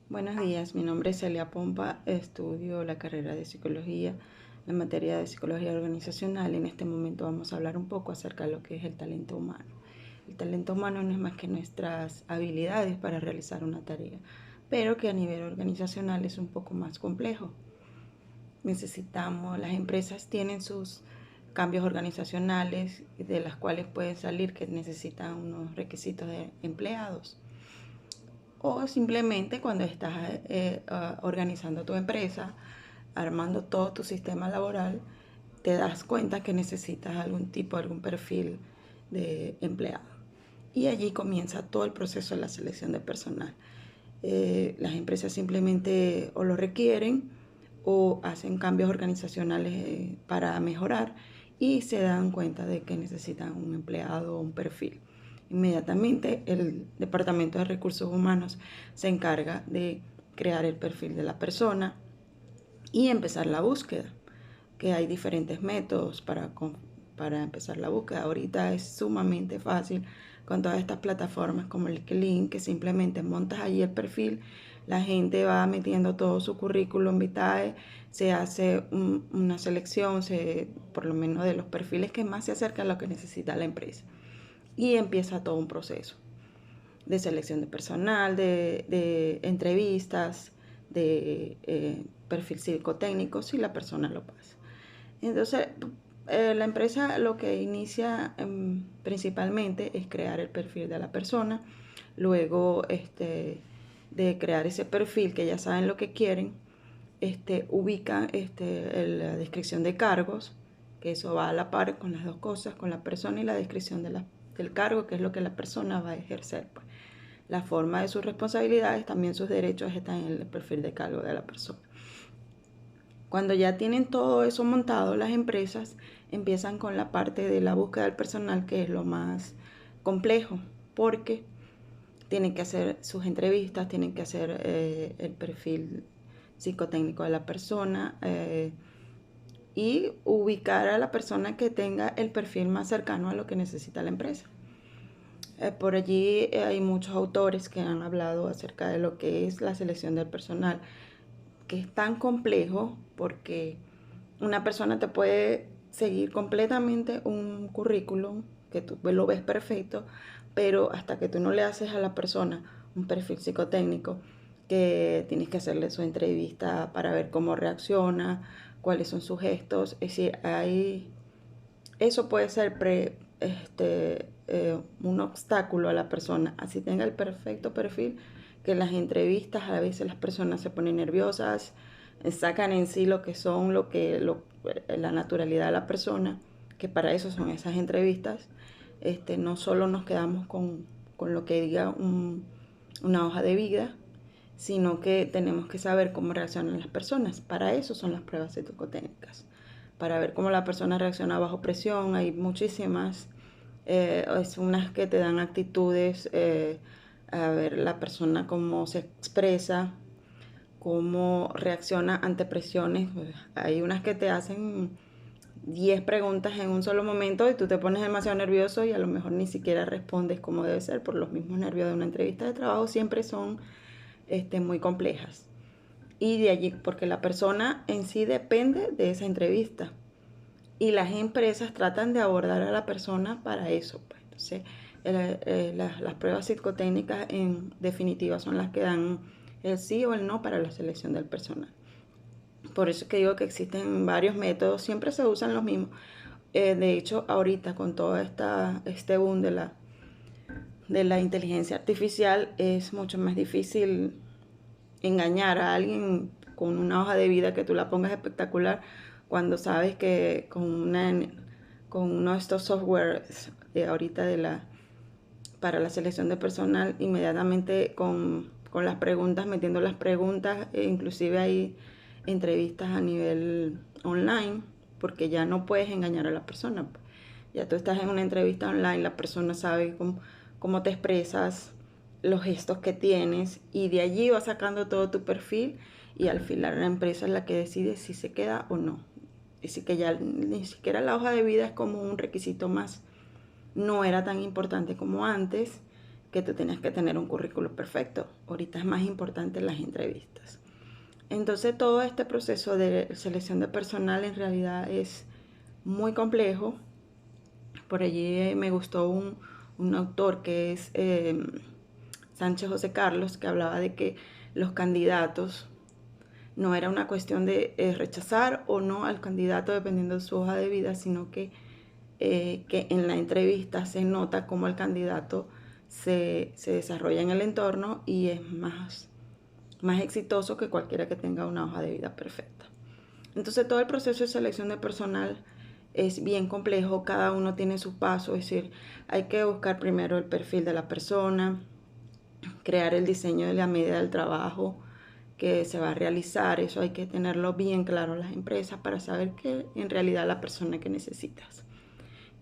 Buenos días, mi nombre es Celia Pompa, estudio la carrera de psicología, la materia de psicología organizacional. En este momento vamos a hablar un poco acerca de lo que es el talento humano. El talento humano no es más que nuestras habilidades para realizar una tarea, pero que a nivel organizacional es un poco más complejo. Las empresas tienen sus cambios organizacionales de las cuales pueden salir que necesitan unos requisitos de empleados. O simplemente cuando estás organizando tu empresa, armando todo tu sistema laboral, te das cuenta que necesitas algún perfil de empleado. Y allí comienza todo el proceso de la selección de personal. Las empresas simplemente o lo requieren o hacen cambios organizacionales para mejorar y se dan cuenta de que necesitan un empleado o un perfil. Inmediatamente el Departamento de Recursos Humanos se encarga de crear el perfil de la persona y empezar la búsqueda, que hay diferentes métodos para empezar la búsqueda. Ahorita es sumamente fácil con todas estas plataformas como LinkedIn, que simplemente montas allí el perfil, la gente va metiendo todo su currículum vitae, se hace una selección, por lo menos de los perfiles que más se acercan a lo que necesita la empresa. Y empieza todo un proceso de selección de personal, de entrevistas, de perfil psicotécnico, si la persona lo pasa. Entonces, la empresa lo que inicia principalmente es crear el perfil de la persona, luego de crear ese perfil que ya saben lo que quieren, ubican la descripción de cargos, que eso va a la par con las dos cosas, con la persona y la descripción del cargo, que es lo que la persona va a ejercer. Pues. La forma de sus responsabilidades, también sus derechos están en el perfil de cargo de la persona. Cuando ya tienen todo eso montado, las empresas empiezan con la parte de la búsqueda del personal, que es lo más complejo, porque tienen que hacer sus entrevistas, tienen que hacer el perfil psicotécnico de la persona y ubicar a la persona que tenga el perfil más cercano a lo que necesita la empresa. Por allí hay muchos autores que han hablado acerca de lo que es la selección del personal, que es tan complejo porque una persona te puede seguir completamente un currículum que tú lo ves perfecto, pero hasta que tú no le haces a la persona un perfil psicotécnico, que tienes que hacerle su entrevista para ver cómo reacciona, cuáles son sus gestos, es decir, eso puede ser un obstáculo a la persona, así tenga el perfecto perfil, que en las entrevistas a veces las personas se ponen nerviosas, sacan en sí lo que son, la naturalidad de la persona, que para eso son esas entrevistas. No solo nos quedamos con lo que diga una hoja de vida, sino que tenemos que saber cómo reaccionan las personas. Para eso son las pruebas psicotécnicas, para ver cómo la persona reacciona bajo presión. Hay muchísimas, es unas que te dan actitudes, a ver la persona cómo se expresa, cómo reacciona ante presiones. Hay unas que te hacen 10 preguntas en un solo momento y tú te pones demasiado nervioso y a lo mejor ni siquiera respondes como debe ser por los mismos nervios de una entrevista de trabajo. Siempre son muy complejas. Y de allí, porque la persona en sí depende de esa entrevista. Y las empresas tratan de abordar a la persona para eso. Pues. Entonces, las pruebas psicotécnicas en definitiva son las que dan el sí o el no para la selección del personal. Por eso es que digo que existen varios métodos, siempre se usan los mismos. De hecho, ahorita con todo este boom de la inteligencia artificial es mucho más difícil engañar a alguien con una hoja de vida que tú la pongas espectacular cuando sabes que con uno de estos softwares de ahorita para la selección de personal, inmediatamente con las preguntas, metiendo las preguntas, inclusive hay entrevistas a nivel online, porque ya no puedes engañar a la persona. Ya tú estás en una entrevista online, la persona sabe cómo te expresas, los gestos que tienes, y de allí vas sacando todo tu perfil y al final la empresa es la que decide si se queda o no. Así que ya ni siquiera la hoja de vida es como un requisito más. No era tan importante como antes, que tú tenías que tener un currículo perfecto. Ahorita es más importante las entrevistas. Entonces todo este proceso de selección de personal en realidad es muy complejo. Por allí me gustó un autor que es Sánchez José Carlos, que hablaba de que los candidatos no era una cuestión de rechazar o no al candidato dependiendo de su hoja de vida, sino que en la entrevista se nota cómo el candidato se desarrolla en el entorno y es más exitoso que cualquiera que tenga una hoja de vida perfecta. Entonces todo el proceso de selección de personal es bien complejo, cada uno tiene su paso, es decir, hay que buscar primero el perfil de la persona, crear el diseño de la medida del trabajo que se va a realizar, eso hay que tenerlo bien claro en las empresas para saber que en realidad la persona que necesitas.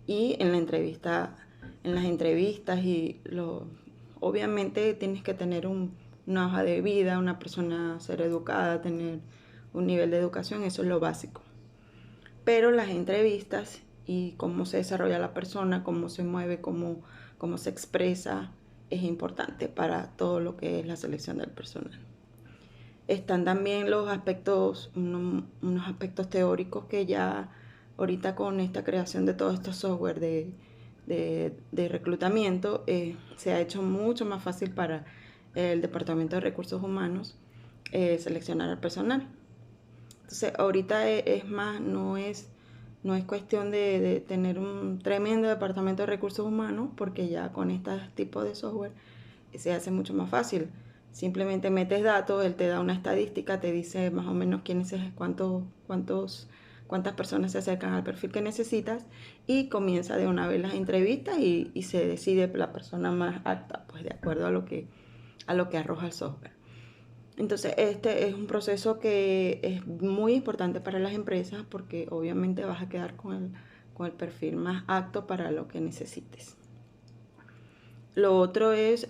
Y en la entrevista, en las entrevistas obviamente tienes que tener una hoja de vida, una persona ser educada, tener un nivel de educación, eso es lo básico. Pero las entrevistas y cómo se desarrolla la persona, cómo se mueve, cómo se expresa, es importante para todo lo que es la selección del personal. Están también los aspectos, unos aspectos teóricos que ya ahorita con esta creación de todos estos software de reclutamiento se ha hecho mucho más fácil para el Departamento de Recursos Humanos seleccionar al personal. Entonces ahorita es más, no es cuestión de tener un tremendo departamento de recursos humanos, porque ya con este tipo de software se hace mucho más fácil. Simplemente metes datos, él te da una estadística, te dice más o menos cuántas personas se acercan al perfil que necesitas y comienza de una vez las entrevistas y se decide la persona más apta, pues de acuerdo a lo que arroja el software. Entonces, este es un proceso que es muy importante para las empresas porque obviamente vas a quedar con el perfil más apto para lo que necesites. Lo otro es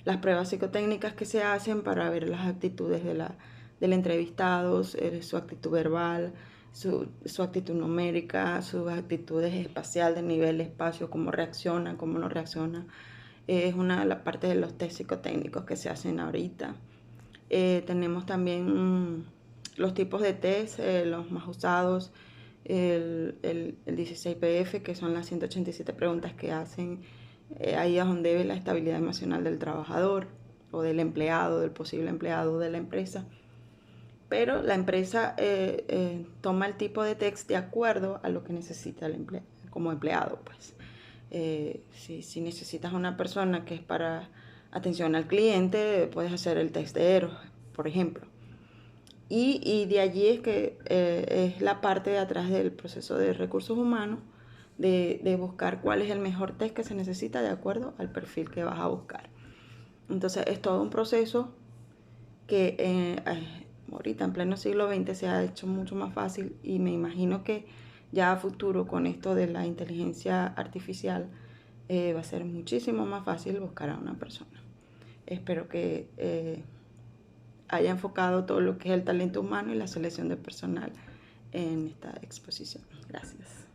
las pruebas psicotécnicas que se hacen para ver las actitudes del entrevistado, su actitud verbal, su actitud numérica, sus actitudes espacial de nivel espacio, cómo reacciona, cómo no reacciona. Es una de las partes de los test psicotécnicos que se hacen ahorita. Tenemos también los tipos de test, los más usados, el 16PF, que son las 187 preguntas que hacen. Ahí es donde ve la estabilidad emocional del trabajador o del empleado, del posible empleado de la empresa. Pero la empresa toma el tipo de test de acuerdo a lo que necesita el como empleado, pues. Si necesitas una persona que es para atención al cliente, puedes hacer el test de EROS, por ejemplo. Y de allí es que es la parte de atrás del proceso de recursos humanos, de buscar cuál es el mejor test que se necesita de acuerdo al perfil que vas a buscar. Entonces es todo un proceso que ahorita en pleno siglo XX se ha hecho mucho más fácil y me imagino que ya a futuro con esto de la inteligencia artificial va a ser muchísimo más fácil buscar a una persona. Espero que haya enfocado todo lo que es el talento humano y la selección de personal en esta exposición. Gracias.